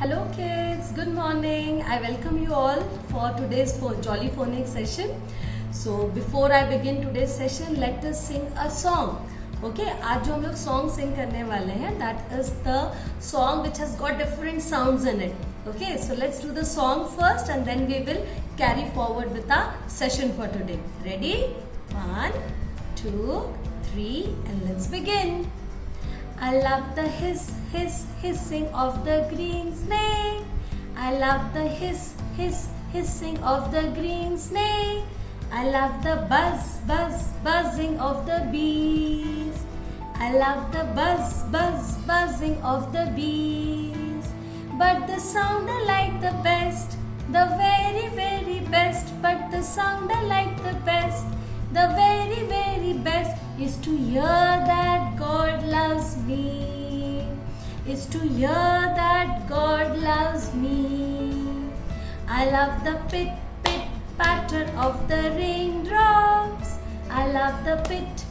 Hello kids, good morning. I welcome you all for today's Jolly Phonics session. So before I begin today's session, let us sing a song. Okay, आज जो हम लोग song sing करने वाले हैं, that is the song which has got different sounds in it. Okay, so let's do the song first and then we will carry forward with our session for today. Ready? 1, 2, 3 and let's begin. I love the hissing of the green snake. I love the hissing of the green snake. I love the buzzing of the bees. I love the buzzing of the bees. But the sound I like the best, the very best. But the sound I like the best, the very best is to hear that God loves me. Is to hear that God loves me. I love the pit patter of the raindrops. I love the pit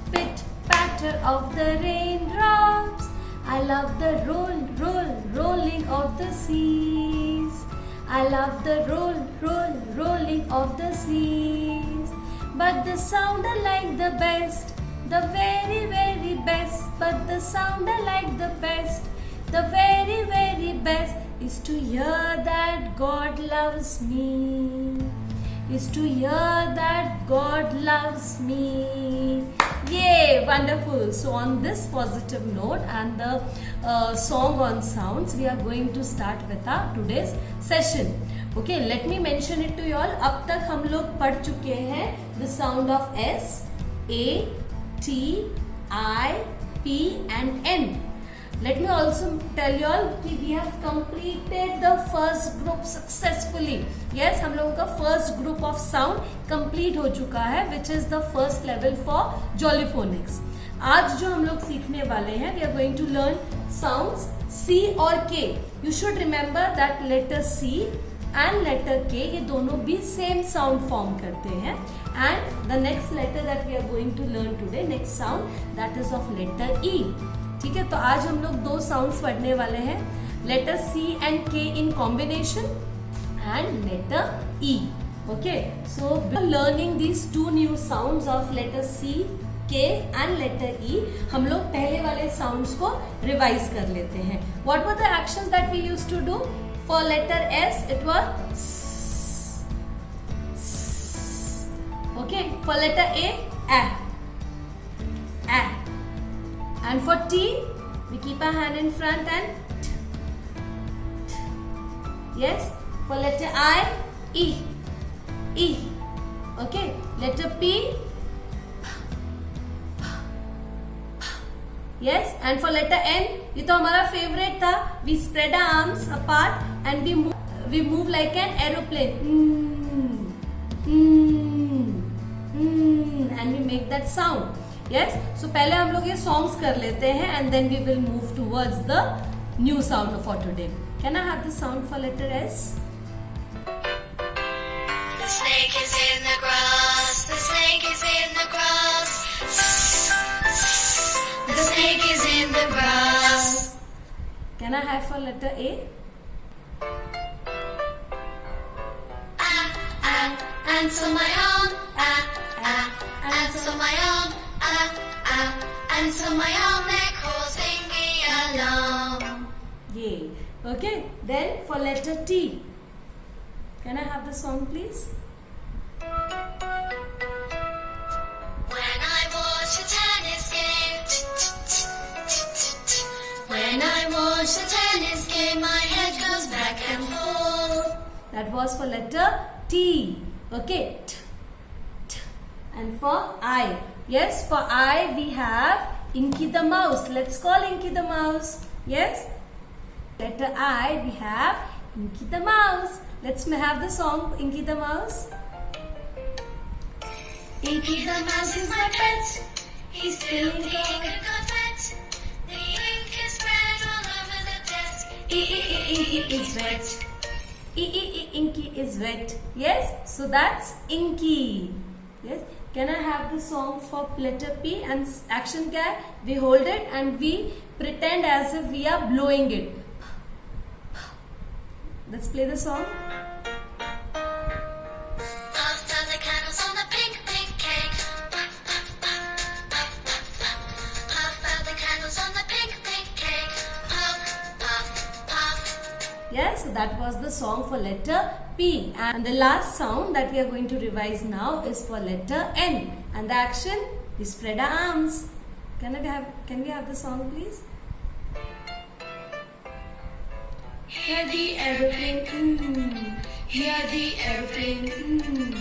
patter of the raindrops. I love the rolling of the seas. I love the rolling of the seas. But the sound I like the best, the very best. But the sound I like the best, the very best is to hear that God loves me. Is to hear that God loves me. Yay! Wonderful. So on this positive note and the song on sounds, we are going to start with our today's session. Okay, let me mention it to you all. अब तक हम लोग पढ़ चुके हैं the sound of S, A, T, I, P and N. Let me also tell you all that we have completed the first group successfully. Yes, हम लोगों का first group of sound complete हो चुका है, which is the first level for Jolly Phonics. आज जो हम लोग सीखने वाले हैं, we are going to learn sounds C और K. You should remember that letter C and letter K ये दोनों भी same sound form करते हैं. And the next letter that we are going to learn today, next sound, that is of letter E. ठीक है, तो आज हम लोग दो साउंड्स पढ़ने वाले हैं, letter C and K in combination and letter E. Okay, so learning these two new sounds of letter C, K and letter ई. हम लोग पहले वाले साउंड्स को रिवाइज कर लेते हैं. What were the actions that we used to do? For letter S it was okay, for letter A and for T, we keep our hand in front and t. Yes, for letter I, E. Okay, letter P, yes, and for letter N, ये तो हमारा favorite था. We spread our arms apart and we move like an aeroplane. And we make that sound. Yes, so पहले हम लोग ये songs कर लेते हैं and then we will move towards the new sound for today. Can I have the sound for letter S? The snake is in the grass. The snake is in the grass. The snake is in the grass. Can I have for letter A? Answer my arm. Answer my arm. Answer my arm. They're causing me alarm. Yay. Okay, then for letter T. Can I have the song please? When I watch a tennis game. When I watch a tennis game, my head goes back and forth. That was for letter T. Okay. T. And for I. Yes, for I we have Inky the mouse. Let's call Inky the mouse. Yes. Letter I we have Inky the mouse. Let's have the song Inky the mouse. Inky the mouse is my pet. He's still eating a confet. The ink is spread all over the desk. Inky is wet. Inky is wet. Yes, so that's Inky. Yes. Can I have the song for letter P? And action क्या है? We hold it and we pretend as if we are blowing it. Let's play the song. Puff puff the candles on the pink pink cake. Puff puff puff puff puff puff. Puff puff the candles on the pink pink cake. Puff puff puff. Yes, so that was the song for letter P. And the last sound that we are going to revise now is for letter N. And the action is spread our arms. Can we have the song, please? Hear the aeroplane, hear the aeroplane,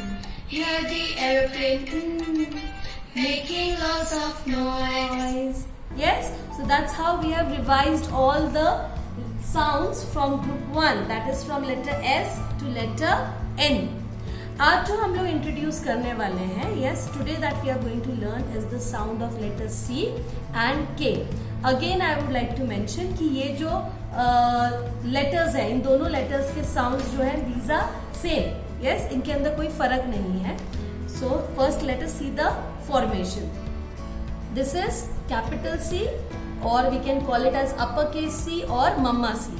hear the aeroplane, making lots of noise. Yes, so that's how we have revised all the sounds from group 1, that is from letter S to letter N. आज जो हम लोग introduce करने वाले हैं, yes, today that we are going to learn is the sound of letter C and K. Again I would like to mention कि ये जो लेटर्स हैं, इन दोनों लेटर्स के साउंड्स जो हैं, these are same, yes, इनके अंदर कोई फर्क नहीं है. So first let us see the formation. This is capital C, or we can call it as uppercase C or mama C.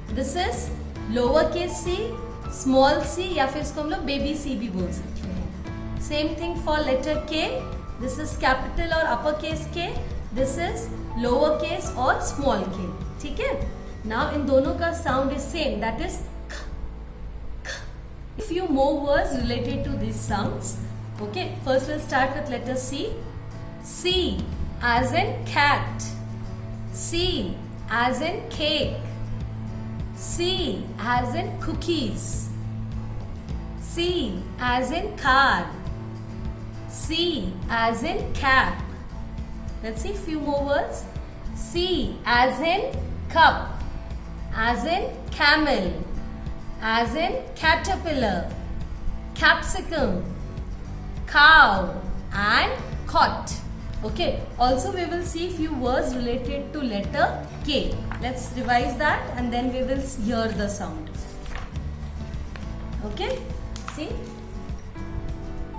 This is lowercase c, small c, या फिर इसको हम लोग baby c भी बोल सकते हैं. Same thing for letter K. This is capital or uppercase K. This is lowercase or small k. ठीक है? Now इन दोनों का sound is same, that is k, k. A few more words related to these sounds. Okay, first we'll start with letter C. C as in cat. C as in cake. C as in cookies. C as in car. C as in cap. Let's see few more words. C as in cup. As in camel. As in caterpillar. Capsicum. Cow and cot. Okay, also we will see few words related to letter K. Let's revise that and then we will hear the sound. Okay, see,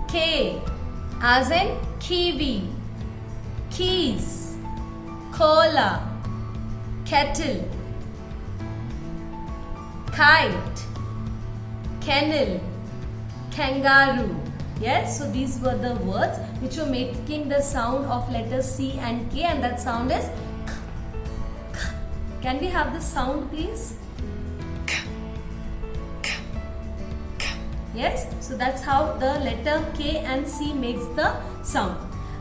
K as in kiwi, keys, cola, kettle, kite, kennel, kangaroo. Yes, so these were the words which were making the sound of letters C and K, and that sound is k, k. Can we have the sound, please? Yes, so that's how the letter K and C makes the sound.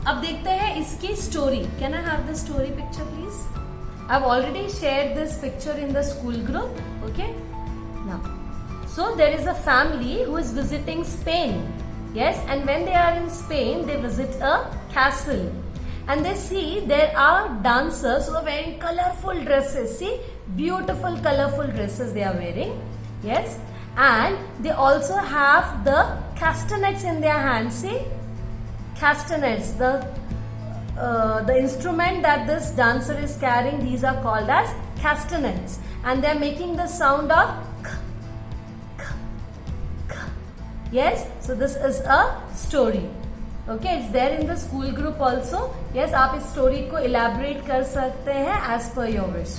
अब देखते हैं इसकी story. Can I have the story picture, please? I've already shared this picture in the school group. Okay, now, so there is a family who is visiting Spain. Yes, and when they are in Spain, they visit a castle. And they see there are dancers who are wearing colorful dresses. See, beautiful colorful dresses they are wearing. Yes, and they also have the castanets in their hands. See, castanets, the instrument that this dancer is carrying, these are called as castanets. And they are making the sound of yes, so this is a story. Okay, it's there in the school group also. Yes, आप इस story को elaborate कर सकते हैं as per your wish.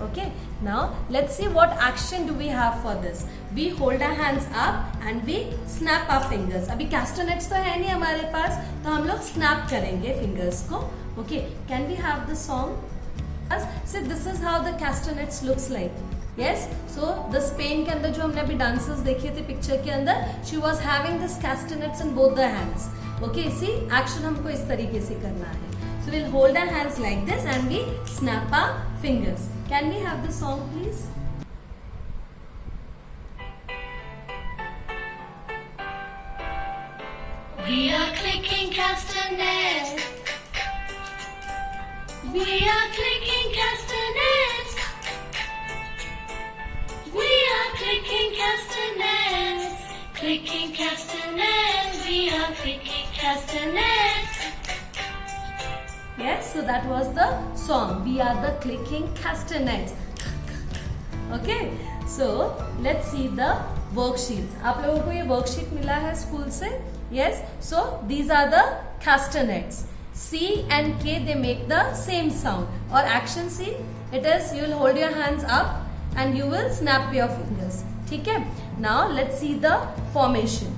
Okay, now let's see what action do we have for this. We hold our hands up and we snap our fingers. अभी castanets तो है नहीं हमारे पास, तो हम लोग snap करेंगे fingers को. Okay, can we have the song? So this is how the castanets looks like. Yes, so the Spain के अंदर जो हमने अभी dancers देखे थे picture के अंदर, she was having this castanets in both the hands. Okay, see, action हमको इस तरीके से करना है. So we'll hold our hands like this and we snap our fingers. Can we have the song, please? We are clicking castanets. We are clicking castanets. We are clicking castanets. Clicking castanets. We are clicking castanets. Yes, so that was the song. We are the clicking castanets. Okay, so let's see the worksheets. आप लोगों को ये worksheet मिला है school से? Yes, so these are the castanets. C and K, they make the same sound. Or action C, it is you will hold your hands up and you will snap your fingers. ठीक है. Now let's see the formation.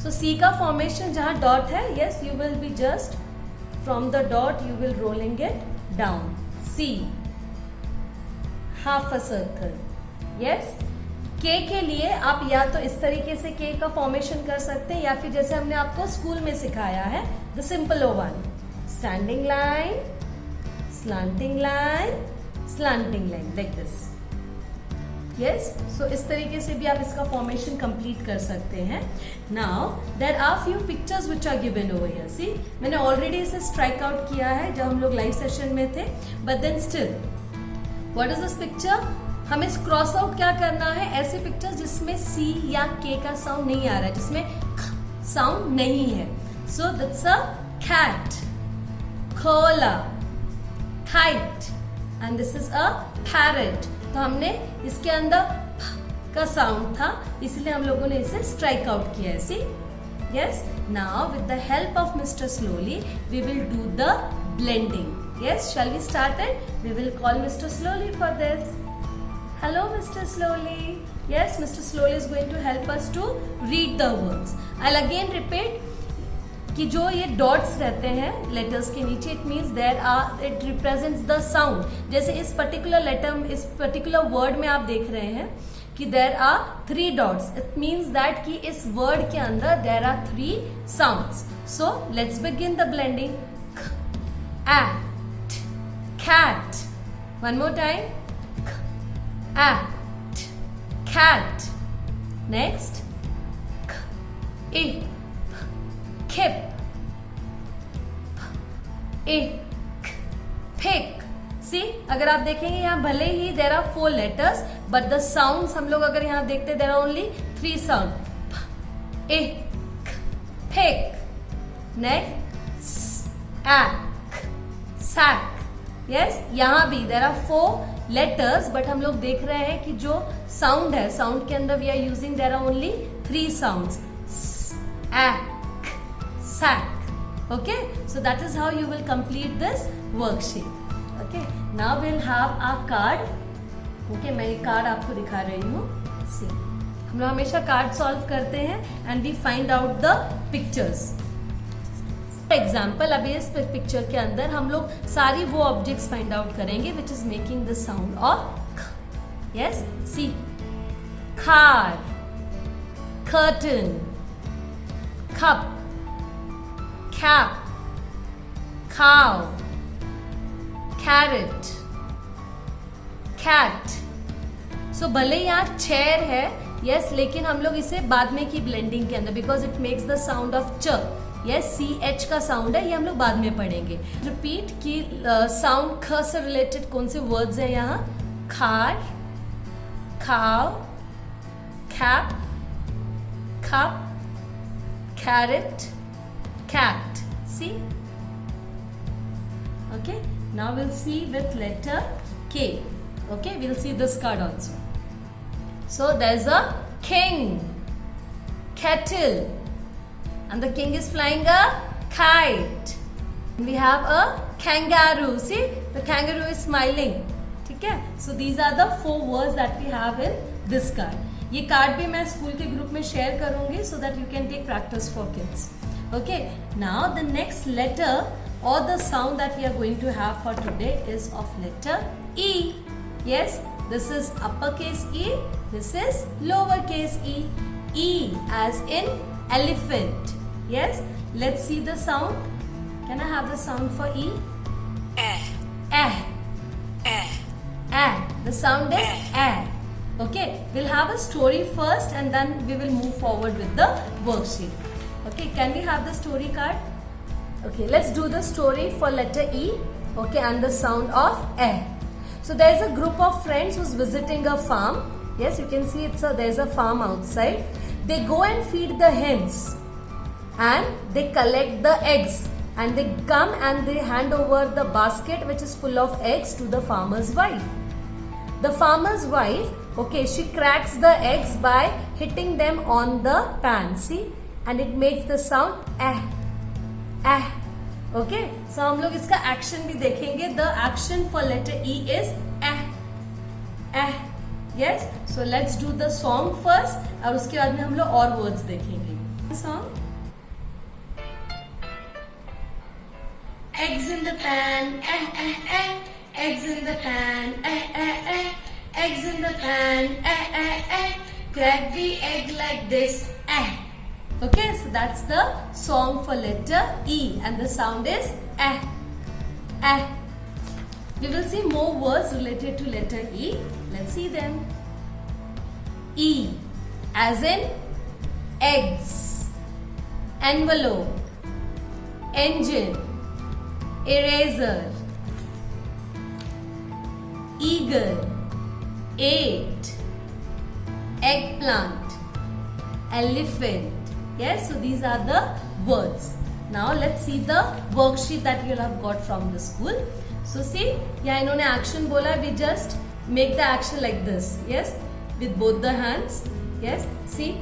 So C का formation जहां dot है, yes you will be just from the dot you will rolling it down. C, half a circle. Yes. K के लिए आप या तो इस तरीके से के का फॉर्मेशन कर सकते हैं, या फिर जैसे हमने आपको स्कूल में सिखाया है, the simple one, standing line, slanting line, slanting line, like this. Yes. So इस तरीके से भी आप इसका फॉर्मेशन कंप्लीट कर सकते हैं. Now there are few pictures which are given over here. C, मैंने ऑलरेडी इसे स्ट्राइक आउट किया है जब हम लोग लाइव सेशन में थे, but then still what is this picture. हमें क्रॉस आउट क्या करना है, ऐसे पिक्चर्स जिसमें सी या के का साउंड नहीं आ रहा है, जिसमें साउंड नहीं है. So that's a cat, cola, kite, and this is a parrot. तो हमने इसके अंदर का साउंड था, इसलिए हम लोगों ने इसे स्ट्राइक आउट किया है. C. Yes. Now with the help of mister slowly we will do the blending. Yes. Shall we start it? We will call mister slowly for this. Hello, Mr. Slowly. Yes, Mr. Slowly is going to help us to read the words. I'll again repeat कि जो ये dots रहते हैं letters के नीचे, it means it represents the sound. जैसे इस particular letter, इस particular word में आप देख रहे हैं कि there are 3 dots. It means that कि इस word के अंदर there are 3 sounds. So let's begin the blending. At, cat. One more time. At, cat. Next, kip, pick. See, अगर आप देखेंगे यहाँ भले ही there are 4 letters, but the sounds हम लोग अगर यहाँ देखते there are only 3 sound. Pick. Next, ack, sack. Yes, यहाँ भी there are 4 letters, but हम लोग देख रहे हैं कि जो sound है, sound के अंदर we are using there are only 3 sounds. Ack, sack. Okay, so that is how you will complete this worksheet. Okay, now we'll have our card. Okay, मैं ये card आपको दिखा रही हूँ. See, हम लोग हमेशा card solve करते हैं and we find out the pictures. Example, अभी इस पिक्चर के अंदर हम लोग सारी वो ऑब्जेक्ट्स फाइंड आउट करेंगे which is making the sound of. Yes. C, car, curtain, cup, cap, cow, carrot, cat. So भले यहाँ चेयर है, यस, लेकिन हम लोग इसे बाद में की ब्लेंडिंग के अंदर, because it makes the sound of च. यस, CH का साउंड है, ये हम लोग बाद में पढ़ेंगे. रिपीट की साउंड ख से रिलेटेड कौन से वर्ड्स हैं यहाँ. Car, cow, cap, cup, carrot, cat. C. Okay, now we'll see with letter K. Okay, we'll see this card also. So there's a king, kettle, and the king is flying a kite. We have a kangaroo. See, the kangaroo is smiling. ठीक है? So these are the 4 words that we have in this card. ये card भी मैं school के group में share करूंगी so that you can take practice for kids. Okay. Now the next letter or the sound that we are going to have for today is of letter E. Yes, this is uppercase E. This is lowercase e. E as in elephant. Yes, let's see the sound. Can I have the sound for E? Eh. The sound is eh. Okay, we'll have a story first and then we will move forward with the worksheet. Okay, can we have the story card? Okay, let's do the story for letter E. Okay, and the sound of eh. So there is a group of friends who's visiting a farm. Yes, you can see there's a farm outside. They go and feed the hens. And they collect the eggs and they come and they hand over the basket which is full of eggs to the farmer's wife. The farmer's wife, okay, she cracks the eggs by hitting them on the pan. See, and it makes the sound eh. Okay, so हम लोग इसका action भी देखेंगे. The action for letter E is eh. Yes, so let's do the song first और उसके बाद में हम लोग और words देखेंगे. Song. Eggs in the pan, eggs in the pan, eggs in the pan, crack the egg like this, Okay, so that's the song for letter E, and the sound is We will see more words related to letter E. Let's see them. E as in eggs, envelope, engine, eraser, eagle, 8, eggplant, elephant. Yes, so these are the words. Now let's see the worksheet that you have got from the school. So see, यहाँ इन्होंने action बोला. We just make the action like this. Yes, with both the hands. Yes, see,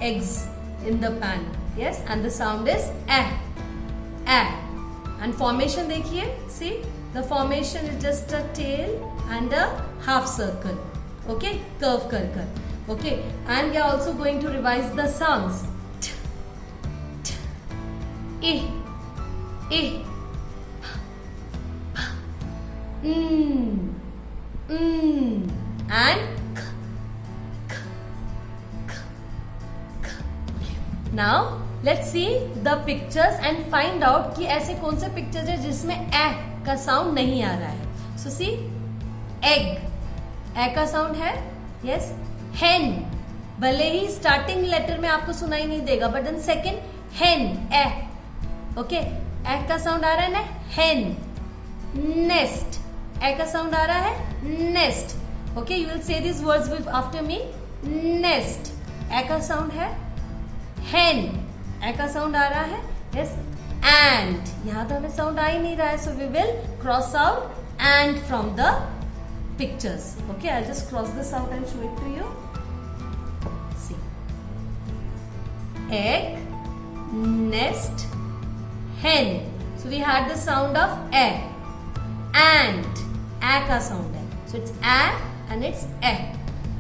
eggs in the pan. Yes, and the sound is and formation देखिए. See, the formation is just a tail and a half circle. Okay, curve कर. Okay, and we are also going to revise the sounds. E, and now let's see the pictures and find out कि ऐसे कौन से pictures है जिसमें का sound नहीं आ रहा है. So see, egg, का sound है. Yes, hen, भले ही starting letter में आपको सुनाई नहीं देगा, but then second hen, okay, का sound आ रहा है ना, hen. Nest, का sound आ रहा है, nest. Okay, you will say these words with after me. Nest, का sound है, hen, का sound आ रहा है. Yes, ant, यहाँ तो हमें sound आ ही नहीं रहा है, so we will cross out ant from the pictures. Okay, I'll just cross this out and show it to you. See, egg, nest, hen. So we had the sound of ant. का sound है. So it's and it's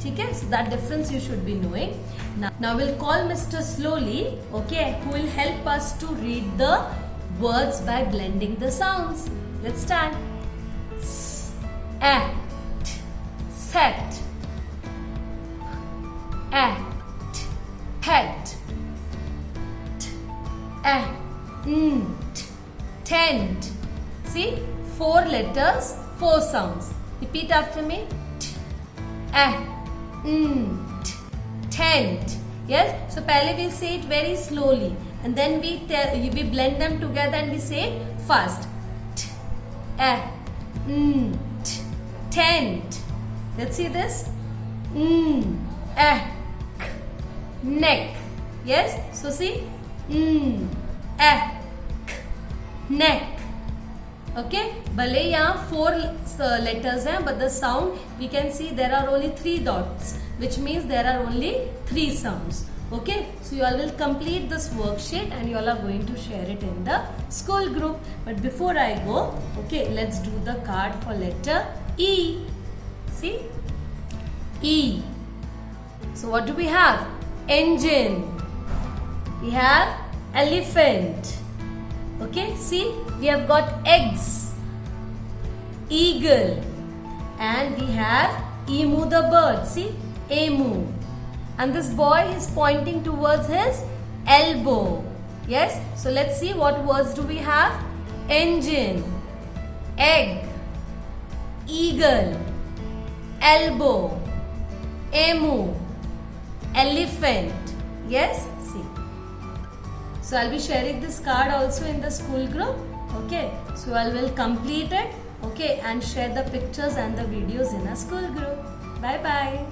ठीक है? So that difference you should be knowing. Now we'll call Mr. Slowly, okay, who will help us to read the words by blending the sounds. Let's start. Act, set, act, pet, tent. See, 4 letters, 4 sounds. Repeat after me. Tent. Yes. So पहले we say it very slowly, and then we blend them together and we say it fast. Tent. Let's see this. Neck. Yes. So see. Neck. Okay, भले यहाँ 4 letters हैं, but the sound we can see there are only 3 dots, which means there are only 3 sounds. Okay, so you all will complete this worksheet and you all are going to share it in the school group. But before I go, okay, let's do the card for letter E. See, E. So what do we have? Engine. We have elephant. Okay, see, we have got eggs, eagle, and we have emu the bird. See, emu. And this boy is pointing towards his elbow. Yes, so let's see what words do we have. Engine, egg, eagle, elbow, emu, elephant. Yes, see. So I'll be sharing this card also in the school group. Okay, so I will complete it. Okay, and share the pictures and the videos in a school group. Bye bye.